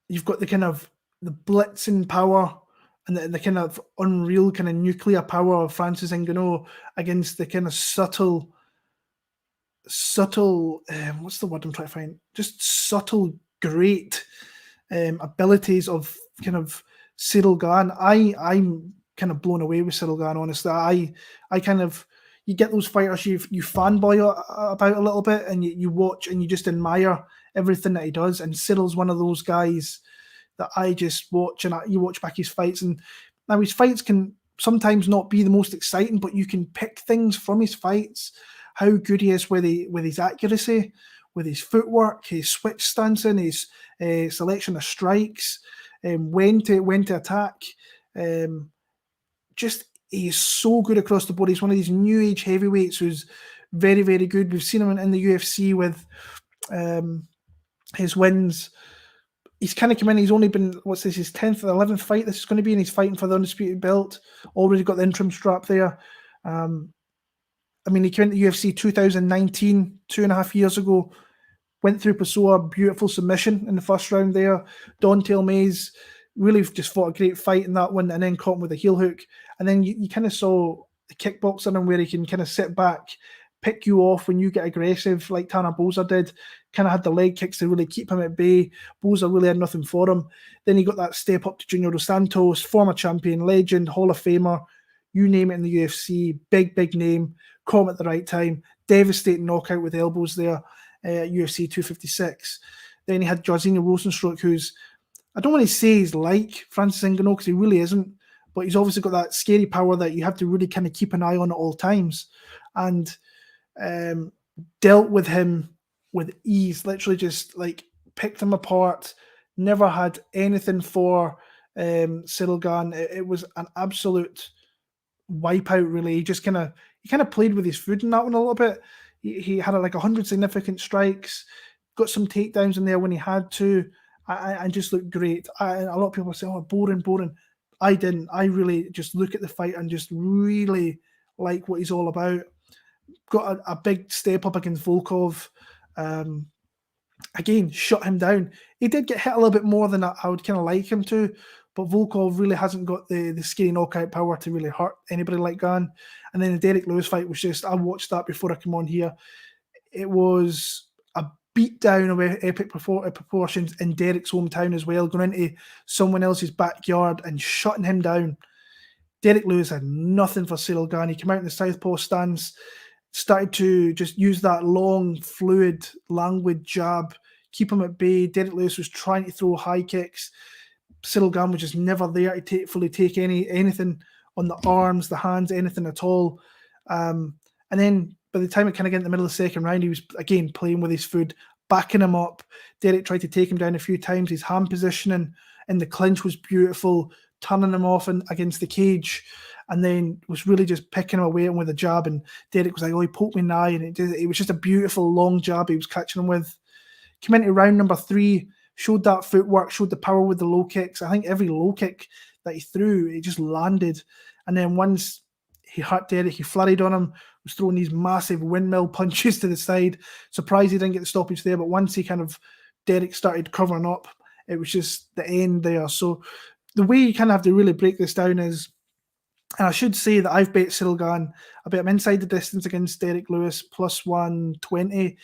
You've got the kind of the blitzing power and the kind of unreal kind of nuclear power of Francis Ngannou against the kind of subtle, what's the word I'm trying to find? Just subtle, great abilities of kind of Ciryl Gane. I'm kind of blown away with Ciryl Gane, honestly. I kind of, you get those fighters you fanboy about a little bit, and you watch and you just admire everything that he does. And Cyryl's one of those guys that I just watch, and you watch back his fights, and now his fights can sometimes not be the most exciting, but you can pick things from his fights, how good he is with his accuracy, with his footwork, his switch stancing, his selection of strikes, when to attack. Just he's so good across the board. He's one of these new age heavyweights who's very, very good. We've seen him in the UFC with his wins. He's kind of come in. He's only been, what's this, his 10th or 11th fight this is going to be, and he's fighting for the undisputed belt. Already got the interim strap there. I mean, he came into UFC 2019, 2.5 years ago. Went through Pessoa, beautiful submission in the first round there. Don'Tale Mayes really just fought a great fight in that one, and then caught him with a heel hook. And then you kind of saw the kickboxing in him, where he can kind of sit back, pick you off when you get aggressive, like Tanner Boser did. Kind of had the leg kicks to really keep him at bay. Boser really had nothing for him. Then he got that step up to Junior Dos Santos, former champion, legend, Hall of Famer, you name it in the UFC, big name, caught him at the right time, devastating knockout with elbows there at UFC 256. Then he had Jairzinho Rosenstruck, who's, I don't want to say he's like Francis Ngannou, because he really isn't, but he's obviously got that scary power that you have to really kind of keep an eye on at all times. And dealt with him with ease, literally just like picked him apart, never had anything for Ciryl Gane. It was an absolute wipeout, really. He just kind of played with his food in that one a little bit. He had like 100 significant strikes, got some takedowns in there when he had to, and just looked great. A lot of people say, oh, boring. I didn't. I really just look at the fight and just really like what he's all about. Got a big step up against Volkov. Again, shut him down. He did get hit a little bit more than I would kind of like him to, but Volkov really hasn't got the scary knockout power to really hurt anybody like Gane. And then the Derek Lewis fight was just, I watched that before I came on here. It was a beatdown of epic proportions in Derek's hometown as well, going into someone else's backyard and shutting him down. Derek Lewis had nothing for Ciryl Gane. He came out in the southpaw stance, started to just use that long, fluid, languid jab, keep him at bay. Derek Lewis was trying to throw high kicks. Ciryl Gane was just never there to fully take anything on the arms, the hands, anything at all. And then by the time it kind of got in the middle of the second round, he was again playing with his food, backing him up. Derek tried to take him down a few times. His hand positioning in the clinch was beautiful, turning him off against the cage, and then was really just picking him away with a jab. And Derek was like, oh, he poked me in the eye, and it was just a beautiful long jab he was catching him with. Came into round number 3, showed that footwork, showed the power with the low kicks. I think every low kick that he threw, it just landed. And then once he hurt Derek, he flurried on him, was throwing these massive windmill punches to the side. Surprised he didn't get the stoppage there, but once Derek started covering up, it was just the end there. So the way you kind of have to really break this down is, and I should say that I've bet Ciryl Gane. I bet him inside the distance against Derek Lewis, plus 120.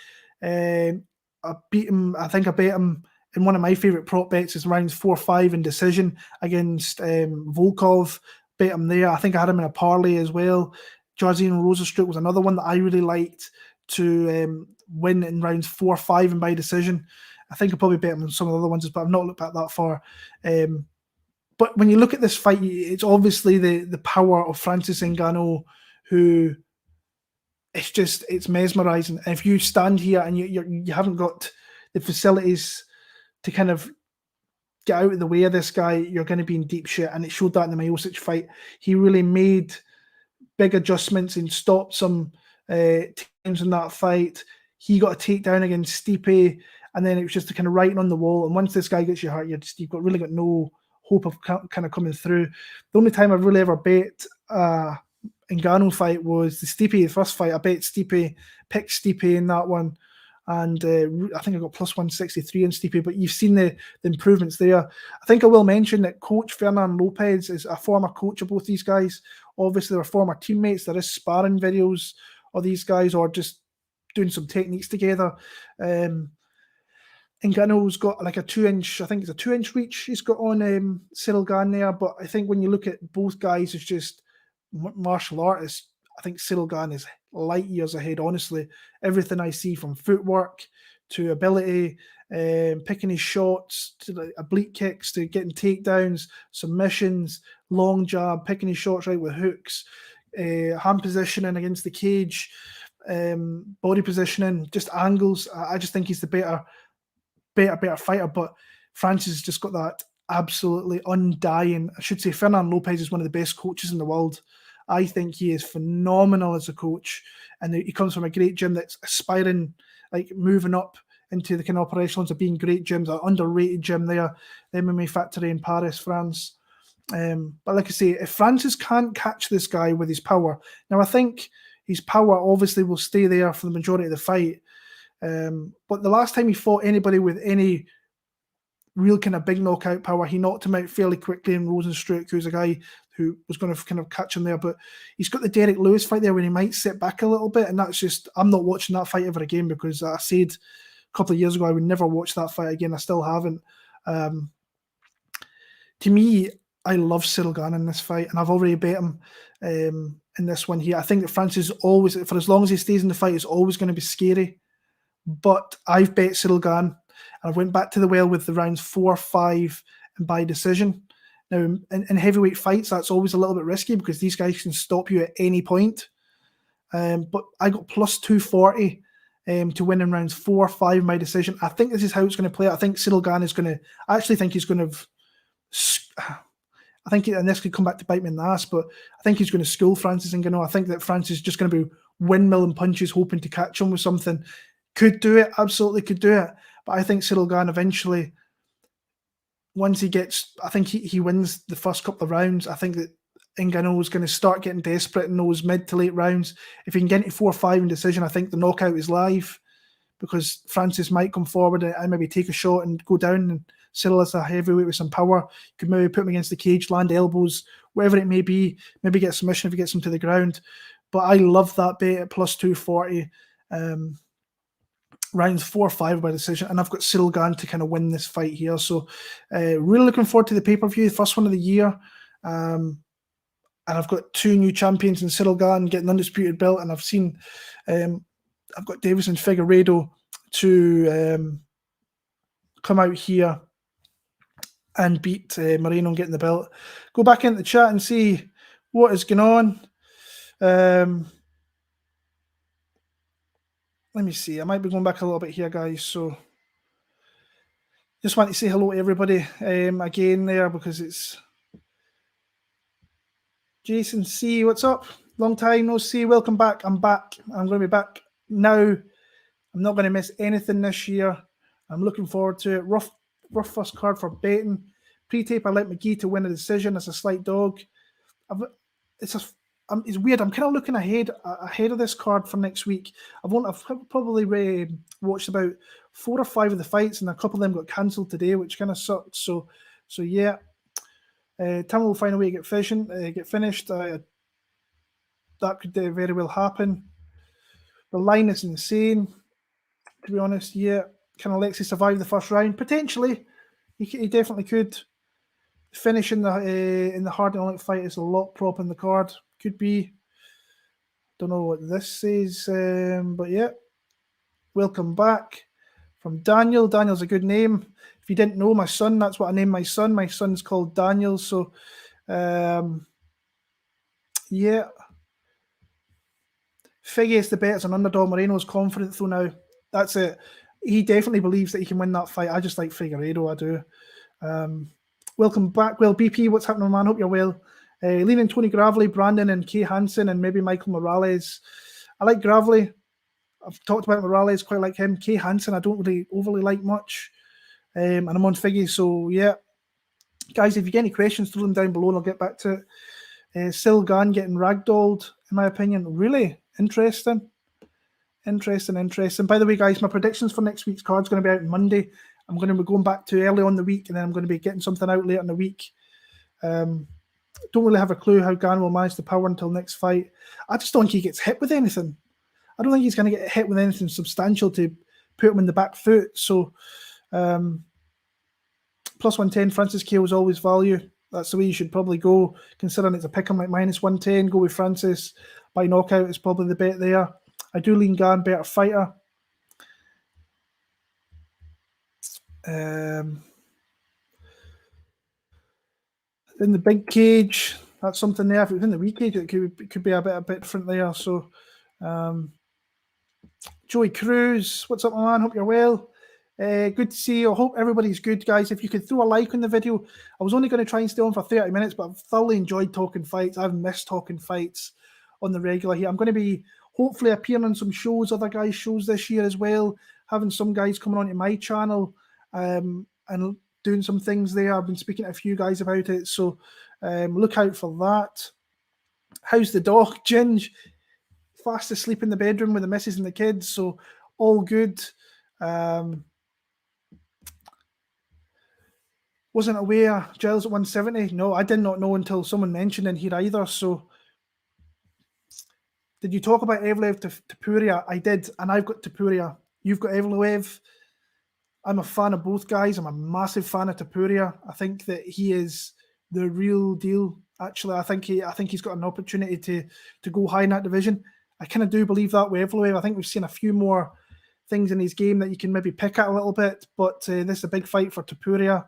I beat him. I think I bet him in one of my favourite prop bets is rounds 4-5 in decision against Volkov. Bet him there. I think I had him in a parlay as well. Jairzinho Rosenstruck was another one that I really liked to win in rounds 4-5 and by decision. I think I probably bet him on some of the other ones, but I've not looked back that far. But when you look at this fight, it's obviously the power of Francis Ngannou, who it's mesmerizing. And if you stand here and you haven't got the facilities to kind of get out of the way of this guy, you're going to be in deep shit. And it showed that in the Miocic fight. He really made big adjustments and stopped some teams in that fight. He got a takedown against Stipe, and then it was just the kind of writing on the wall. And once this guy gets you hurt, you've really got no hope of kind of coming through. The only time I've really ever bet Ngannou fight was the Stipe, the first fight. I bet Stipe, picked Stipe in that one, and I think I got plus 163 on Stipe, but you've seen the improvements there. I think I will mention that Coach Fernando Lopez is a former coach of both these guys. Obviously, they're former teammates. There is sparring videos of these guys, or just doing some techniques together. Ngannou's got like a 2-inch, I think it's a 2-inch reach he's got on Ciryl Gane there, but I think when you look at both guys, it's just martial artists. I think Ciryl Gane is light years ahead, honestly. Everything I see, from footwork to ability, picking his shots, to the oblique kicks, to getting takedowns, submissions, long jab, picking his shots right with hooks, hand positioning against the cage, body positioning, just angles. I just think he's the better fighter, but Francis has just got that absolutely undying. I should say Fernando Lopez is one of the best coaches in the world. I think he is phenomenal as a coach, and he comes from a great gym that's aspiring, like moving up into the kind of operations of being great gyms, an underrated gym there, the MMA Factory in Paris, France. But like I say, if Francis can't catch this guy with his power, now I think his power obviously will stay there for the majority of the fight. But the last time he fought anybody with any real kind of big knockout power, he knocked him out fairly quickly in Rosenstruck, who's a guy who was going to kind of catch him there. But he's got the Derek Lewis fight there when he might sit back a little bit, and that's just, I'm not watching that fight ever again, because I said a couple of years ago I would never watch that fight again. I still haven't. To me, I love Ciryl Gane in this fight, and I've already bet him in this one here. I think that Francis always, for as long as he stays in the fight, is always going to be scary. But I've bet Ciryl Gane, and I went back to the well with the rounds 4, 5, and by decision. Now, in heavyweight fights, that's always a little bit risky because these guys can stop you at any point. But I got plus 240 to win in rounds 4, 5 by decision. I think this is how it's going to play out. I think Ciryl Gane is going to, I actually think he's going to, I think, and this could come back to bite me in the ass, but I think he's going to school Francis Ngannou. I think that Francis is just going to be windmilling punches, hoping to catch him with something. Could do it, absolutely could do it. But I think Ciryl Gane eventually, once he gets, I think he wins the first couple of rounds. I think that Ngannou is going to start getting desperate in those mid to late rounds. If he can get into 4 or 5 in decision, I think the knockout is live, because Francis might come forward and maybe take a shot and go down. And Ciryl as a heavyweight with some power could maybe put him against the cage, land elbows, whatever it may be, maybe get a submission if he gets him to the ground. But I love that bet at plus 240. Rounds 4 or 5 by decision, and I've got Ciryl Gane to kind of win this fight here. So really looking forward to the pay-per-view, the first one of the year. And I've got 2 new champions in Ciryl Gane getting undisputed belt, and I've seen I've got Davis and Figueiredo to come out here and beat Moreno and getting the belt. Go back into the chat and see what is going on. Let me see. I might be going back a little bit here, guys. So just want to say hello to everybody again there, because it's Jason C. What's up? Long time no see. Welcome back. I'm back. I'm going to be back now. I'm not going to miss anything this year. I'm looking forward to it. Rough first card for betting. Pre-tape, I like McGee to win a decision as a slight dog. It's weird. I'm kind of looking ahead of this card for next week. I've probably watched about 4 or 5 of the fights, and a couple of them got cancelled today, which kind of sucks. So yeah. Tarman will find a way to get finished. That could very well happen. The line is insane, to be honest. Yeah, can Alexis survive the first round? Potentially, he definitely could. Finish in the hard Oleinik fight is a lot prop in the card. Could be. Don't know what this says, but yeah. Welcome back from Daniel. Daniel's a good name. If you didn't know, my son, that's what I named my son. My son's called Daniel. So, yeah. Figgy is the bet as an underdog. Moreno's confident though now. That's it. He definitely believes that he can win that fight. I just like Figueiredo, I do. Welcome back, Will BP. What's happening, man? Hope you're well. Leaning Tony Gravely, Brandon, and Kay Hansen, and maybe Michael Morales. I like Gravely. I've talked about Morales, quite like him. Kay Hansen, I don't really overly like much. And I'm on Figgy, so yeah. Guys, if you get any questions, throw them down below and I'll get back to it. Ciryl Gane getting ragdolled, in my opinion. Really interesting. Interesting. By the way, guys, my predictions for next week's card is going to be out on Monday. I'm going to be going back to early on the week, and then I'm going to be getting something out later in the week. Don't really have a clue how Gane will manage the power until next fight. I just don't think he gets hit with anything. I don't think he's going to get hit with anything substantial to put him in the back foot. So, plus 110, Francis K was always value. That's the way you should probably go, considering it's a pick 'em like minus 110. Go with Francis by knockout is probably the bet there. I do lean Gane, better fighter. In the big cage, that's something there. If it was in the wee cage, it could be a bit different there. So, Joey Cruz, what's up, my man? Hope you're well. Good to see you. I hope everybody's good, guys. If you could throw a like on the video. I was only going to try and stay on for 30 minutes, but I've thoroughly enjoyed talking fights. I've missed talking fights on the regular here. I'm going to be hopefully appearing on some shows, other guys' shows this year as well, having some guys coming onto my channel and doing some things there. I've been speaking to a few guys about it, so look out for that. How's the dog, Ginge? Fast asleep in the bedroom with the missus and the kids, so all good. Wasn't aware Giles at 170. No, I did not know until someone mentioned in here either. So, did you talk about Evloev to Topuria? I did, and I've got Topuria. You've got Evloev. I'm a fan of both guys. I'm a massive fan of Topuria. I think that he is the real deal. Actually, I think he's got an opportunity to go high in that division. I kind of do believe that with Evloev. I think we've seen a few more things in his game that you can maybe pick at a little bit, but this is a big fight for Topuria.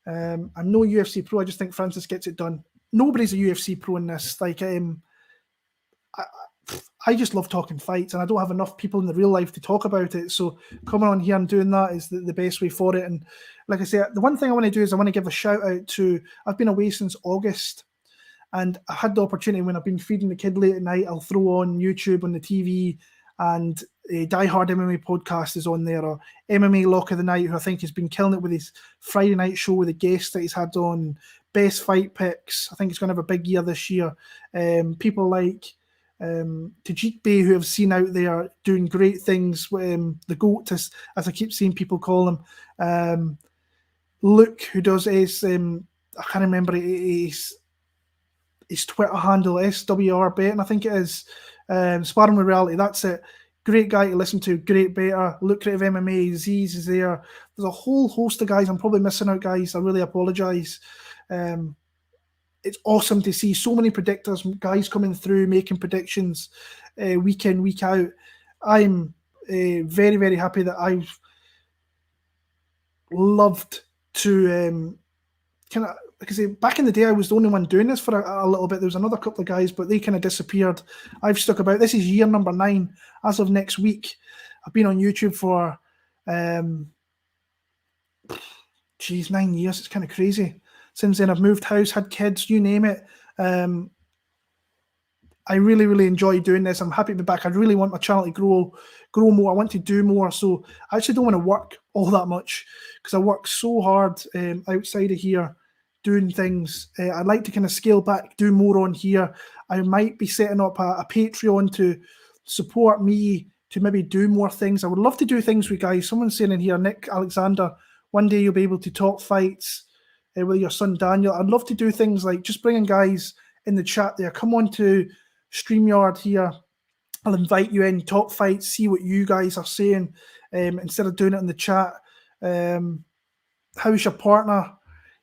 I'm no UFC pro. I just think Francis gets it done. Nobody's a UFC pro in this. Like, I just love talking fights, and I don't have enough people in the real life to talk about it. So coming on here and doing that is the best way for it. And like I said, the one thing I want to do is I want to give a shout out to. I've been away since August, and I had the opportunity when I've been feeding the kid late at night. I'll throw on YouTube on the TV, and Die Hard MMA podcast is on there, or MMA Lock of the Night, who I think has been killing it with his Friday night show with the guests that he's had on, best fight picks. I think he's going to have a big year this year. People like Tajik Bey, who I've seen out there doing great things. The GOAT, as I keep seeing people call him. Luke, who does his, I can't remember his Twitter handle, SWR Bet, and I think it is. Sparring with Reality, that's it. Great guy to listen to, great better. Lucrative MMA, Aziz is there. There's a whole host of guys. I'm probably missing out, guys. I really apologise. It's awesome to see so many predictors, guys coming through, making predictions week in, week out. I'm very, very happy that I've loved to kind of, because back in the day I was the only one doing this for a little bit. There was another couple of guys, but they kind of disappeared. I've stuck about. This is year number 9 as of next week. I've been on YouTube for 9 years. It's kind of crazy. Since then I've moved house, had kids, you name it. I really, really enjoy doing this. I'm happy to be back. I really want my channel to grow more. I want to do more. So I actually don't want to work all that much, because I work so hard outside of here doing things. I'd like to kind of scale back, do more on here. I might be setting up a Patreon to support me to maybe do more things. I would love to do things with guys. Someone's saying in here, Nick Alexander, one day you'll be able to talk fights with your son Daniel. I'd love to do things like just bringing guys in the chat there. Come on to StreamYard here. I'll invite you in, talk fights, see what you guys are saying instead of doing it in the chat. How's your partner?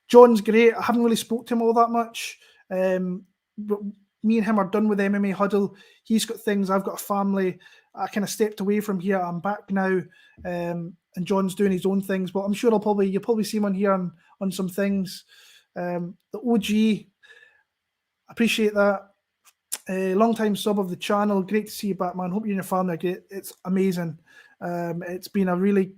John's great. I haven't really spoke to him all that much. But me and him are done with MMA Huddle. He's got things. I've got a family. I kind of stepped away from here. I'm back now. And John's doing his own things. But I'm sure you'll probably see him on here on some things. The OG, appreciate that. Long time sub of the channel. Great to see you back, man. Hope you and your family are great. It's amazing. It's been a really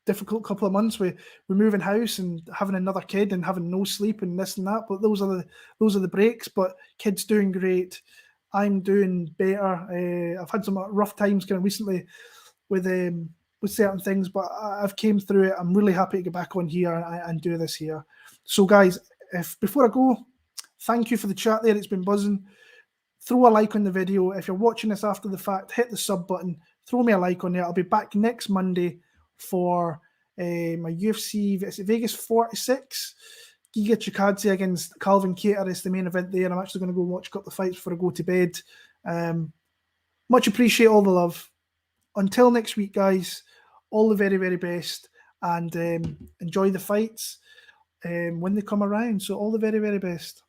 difficult couple of months with moving house and having another kid and having no sleep and this and that. But those are the breaks. But kid's doing great. I'm doing better. I've had some rough times kind of recently with certain things, but I've came through it. I'm really happy to get back on here and do this here. So guys, before I go, thank you for the chat there. It's been buzzing. Throw a like on the video. If you're watching this after the fact, hit the sub button. Throw me a like on there. I'll be back next Monday for my UFC Vegas 46. Giga Chikadze against Calvin Kattar is the main event there. I'm actually going to go watch a couple of fights before I go to bed. Much appreciate all the love. Until next week, guys, all the very, very best, and enjoy the fights when they come around. So all the very, very best.